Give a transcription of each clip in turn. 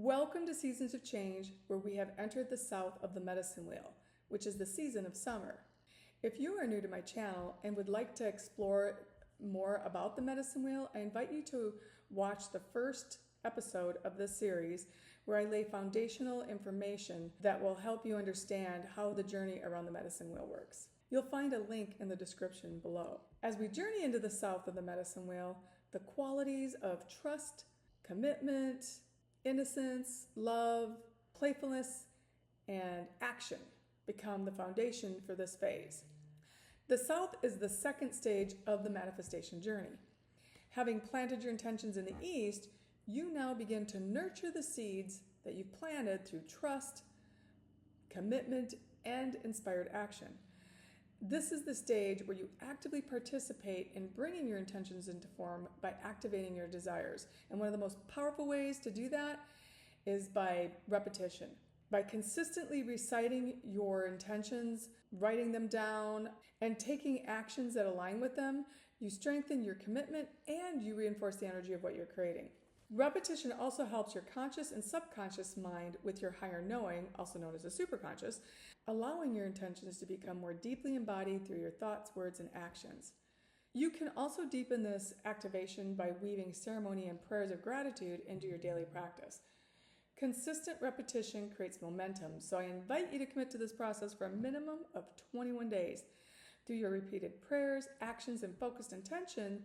Welcome to Seasons of Change, where we have entered the south of the medicine wheel, which is the season of summer. If you are new to my channel and would like to explore more about the medicine wheel, I invite you to watch the first episode of this series where I lay foundational information that will help you understand how the journey around the medicine wheel works. You'll find a link in the description below. As we journey into the south of the medicine wheel, the qualities of trust, commitment, innocence, love, playfulness, and action become the foundation for this phase. The south is the second stage of the manifestation journey. Having planted your intentions in the east, you now begin to nurture the seeds that you've planted through trust, commitment, and inspired action. This is the stage where you actively participate in bringing your intentions into form by activating your desires. And one of the most powerful ways to do that is by repetition. By consistently reciting your intentions, writing them down, and taking actions that align with them, you strengthen your commitment and you reinforce the energy of what you're creating. Repetition also helps your conscious and subconscious mind with your higher knowing, also known as the superconscious, allowing your intentions to become more deeply embodied through your thoughts, words, and actions. You can also deepen this activation by weaving ceremony and prayers of gratitude into your daily practice. Consistent repetition creates momentum, so I invite you to commit to this process for a minimum of 21 days. Through your repeated prayers, actions, and focused intention,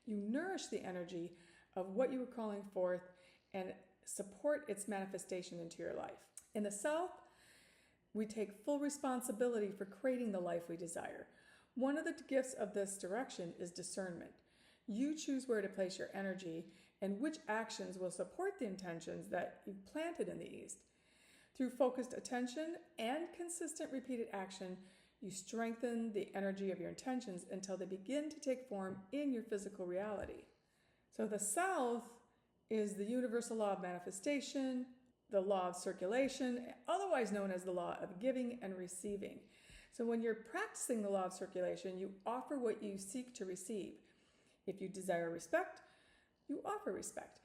you nourish the energy of what you are calling forth and support its manifestation into your life. In the South, we take full responsibility for creating the life we desire. One of the gifts of this direction is discernment. You choose where to place your energy and which actions will support the intentions that you've planted in the East. Through focused attention and consistent repeated action, you strengthen the energy of your intentions until they begin to take form in your physical reality. So the South is the universal law of manifestation, the law of circulation, otherwise known as the law of giving and receiving. So when you're practicing the law of circulation, you offer what you seek to receive. If you desire respect, you offer respect.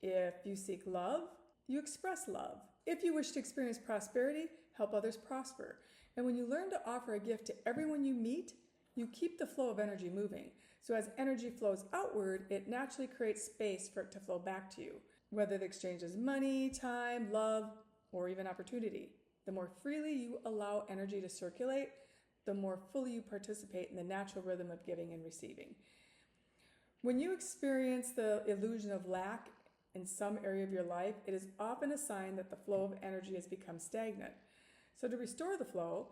If you seek love, you express love. If you wish to experience prosperity, help others prosper. And when you learn to offer a gift to everyone you meet, you keep the flow of energy moving. So as energy flows outward, it naturally creates space for it to flow back to you, whether the exchange is money, time, love, or even opportunity. The more freely you allow energy to circulate, the more fully you participate in the natural rhythm of giving and receiving. When you experience the illusion of lack in some area of your life, it is often a sign that the flow of energy has become stagnant. So to restore the flow,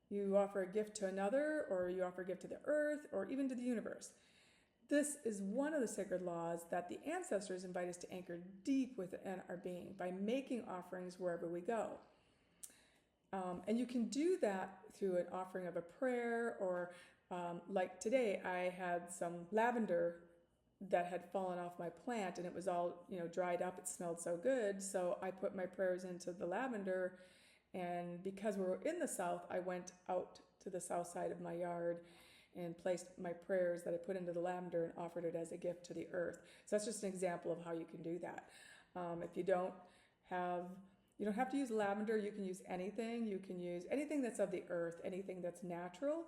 you offer a gift to another, or you offer a gift to the earth, or even to the universe. This is one of the sacred laws that the ancestors invite us to anchor deep within our being by making offerings wherever we go. And you can do that through an offering of a prayer, or like today, I had some lavender that had fallen off my plant and it was all, dried up. It smelled so good. So I put my prayers into the lavender. And because we were in the South, I went out to the south side of my yard and placed my prayers that I put into the lavender and offered it as a gift to the earth. So that's just an example of how you can do that. If you don't have to use lavender, you can use anything. You can use anything that's of the earth, anything that's natural,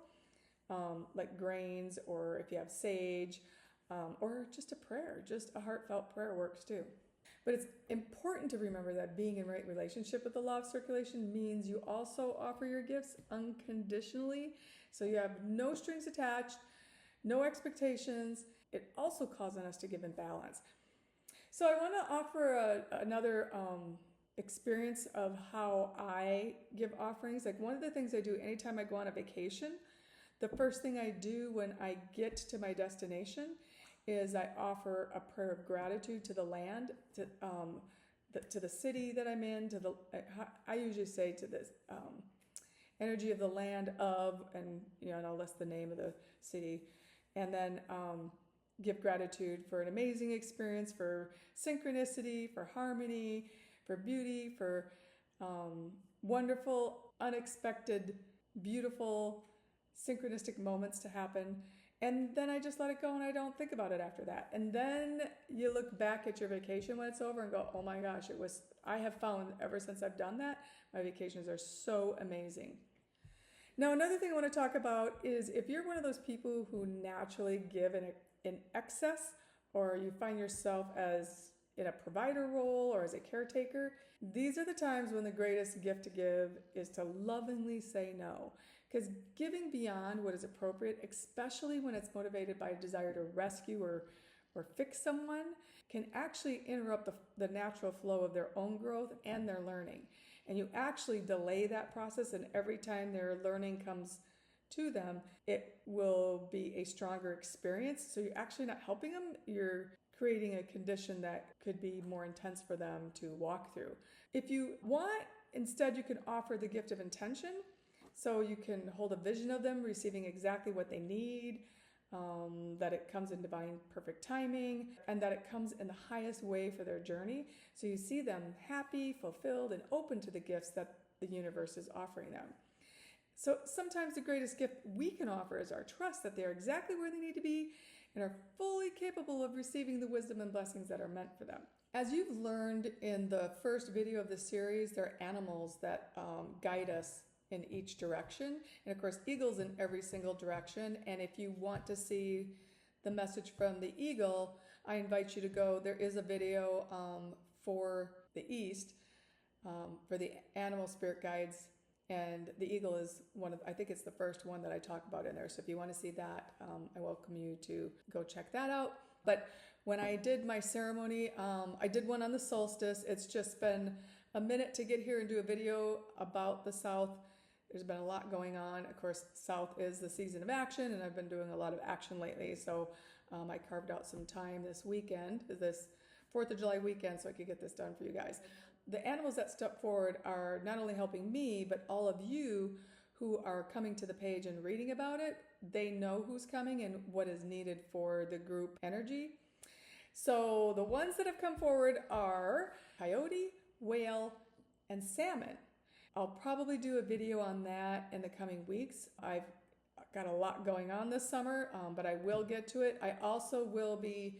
like grains, or if you have sage, or just a prayer, just a heartfelt prayer works too. But it's important to remember that being in right relationship with the law of circulation means you also offer your gifts unconditionally. So you have no strings attached, no expectations. It also calls on us to give in balance. So I want to offer another experience of how I give offerings. Like one of the things I do anytime I go on a vacation, the first thing I do when I get to my destination is I offer a prayer of gratitude to the land, to the city that I'm in, I usually say to the energy of the land of, and I'll list the name of the city, and then give gratitude for an amazing experience, for synchronicity, for harmony, for beauty, for wonderful, unexpected, beautiful, synchronistic moments to happen. And then I just let it go and I don't think about it after that. And then you look back at your vacation when it's over and go, oh my gosh, I have found ever since I've done that, my vacations are so amazing. Now, another thing I want to talk about is if you're one of those people who naturally give in excess, or you find yourself as in a provider role or as a caretaker, these are the times when the greatest gift to give is to lovingly say no. Because giving beyond what is appropriate, especially when it's motivated by a desire to rescue or fix someone, can actually interrupt the natural flow of their own growth and their learning. And you actually delay that process, and every time their learning comes to them, it will be a stronger experience. So you're actually not helping them, you're creating a condition that could be more intense for them to walk through. If you want, instead you can offer the gift of intention. So you can hold a vision of them receiving exactly what they need, that it comes in divine perfect timing, and that it comes in the highest way for their journey. So you see them happy, fulfilled, and open to the gifts that the universe is offering them. So sometimes the greatest gift we can offer is our trust that they are exactly where they need to be and are fully capable of receiving the wisdom and blessings that are meant for them. As you've learned in the first video of the series, there are animals that guide us in each direction, and of course eagles in every single direction. And if you want to see the message from the eagle, I invite you to go. There is a video for the east, for the animal spirit guides, and the eagle is I think it's the first one that I talk about in there. So if you want to see that, I welcome you to go check that out. But when I did my ceremony, I did one on the solstice. It's just been a minute to get here and do a video about the South. There's been a lot going on. Of course, South is the season of action, and I've been doing a lot of action lately. So I carved out some time this weekend, this 4th of July weekend, so I could get this done for you guys. The animals that step forward are not only helping me, but all of you who are coming to the page and reading about it. They know who's coming and what is needed for the group energy. So the ones that have come forward are coyote, whale, and salmon. I'll probably do a video on that in the coming weeks. I've got a lot going on this summer, but I will get to it. I also will be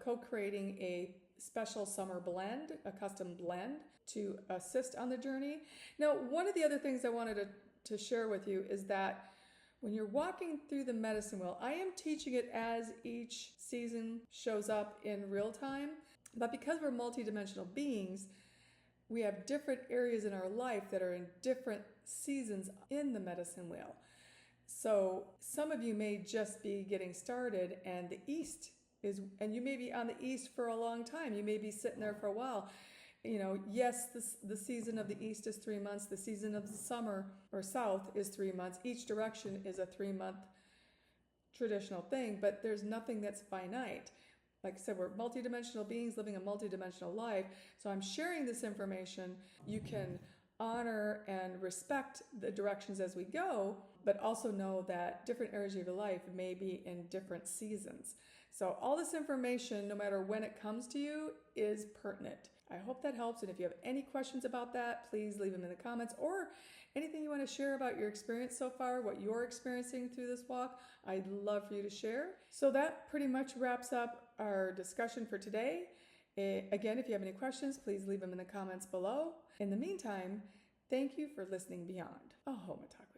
co-creating a special summer blend, a custom blend to assist on the journey. Now, one of the other things I wanted to share with you is that when you're walking through the medicine wheel, I am teaching it as each season shows up in real time, but because we're multidimensional beings, we have different areas in our life that are in different seasons in the medicine wheel. So some of you may just be getting started, and and you may be on the east for a long time. You may be sitting there for a while. Yes, the season of the east is 3 months. The season of the summer or south is 3 months. Each direction is a 3-month traditional thing, but there's nothing that's finite. Like I said, we're multidimensional beings living a multidimensional life. So I'm sharing this information. You can honor and respect the directions as we go, but also know that different areas of your life may be in different seasons. So all this information, no matter when it comes to you, is pertinent. I hope that helps. And if you have any questions about that, please leave them in the comments, or anything you want to share about your experience so far, what you're experiencing through this walk, I'd love for you to share. So that pretty much wraps up our discussion for today. Again, if you have any questions, please leave them in the comments below. In the meantime, thank you for listening beyond Ahomataka.